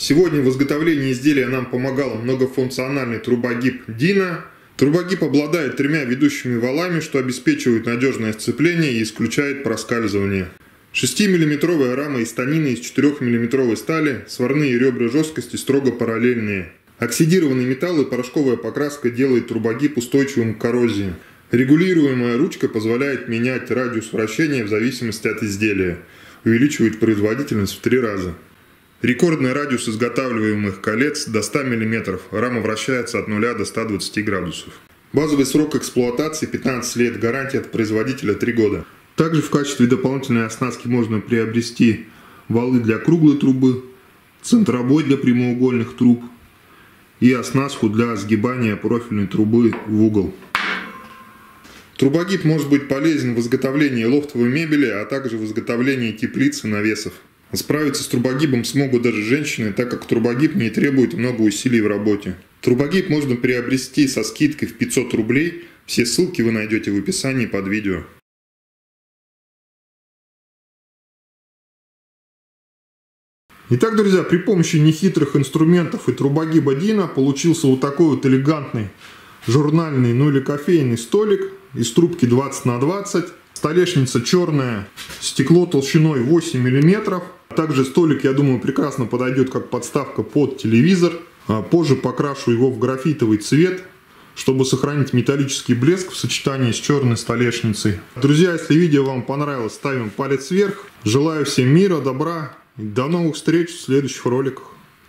Сегодня в изготовлении изделия нам помогал многофункциональный трубогиб Dina. Трубогиб обладает 3 ведущими валами, что обеспечивает надежное сцепление и исключает проскальзывание. 6-мм рама из станины из 4-мм стали, сварные ребра жесткости строго параллельные. Оксидированный металл и порошковая покраска делает трубогиб устойчивым к коррозии. Регулируемая ручка позволяет менять радиус вращения в зависимости от изделия, увеличивает производительность в 3 раза. Рекордный радиус изготавливаемых колец до 100 мм, рама вращается от 0 до 120 градусов. Базовый срок эксплуатации 15 лет, гарантия от производителя 3 года. Также в качестве дополнительной оснастки можно приобрести валы для круглой трубы, центробой для прямоугольных труб и оснастку для сгибания профильной трубы в угол. Трубогиб может быть полезен в изготовлении лофтовой мебели, а также в изготовлении теплиц и навесов. Справиться с трубогибом смогут даже женщины, так как трубогиб не требует много усилий в работе. Трубогиб можно приобрести со скидкой в 500 рублей. Все ссылки вы найдете в описании под видео. Итак, друзья, при помощи нехитрых инструментов и трубогиба Dina получился вот такой вот элегантный журнальный, ну или кофейный столик из трубки 20 на 20. Столешница черная, стекло толщиной 8 мм. Также столик, я думаю, прекрасно подойдет как подставка под телевизор. Позже покрашу его в графитовый цвет, чтобы сохранить металлический блеск в сочетании с черной столешницей. Друзья, если видео вам понравилось, ставим палец вверх. Желаю всем мира, добра и до новых встреч в следующих роликах.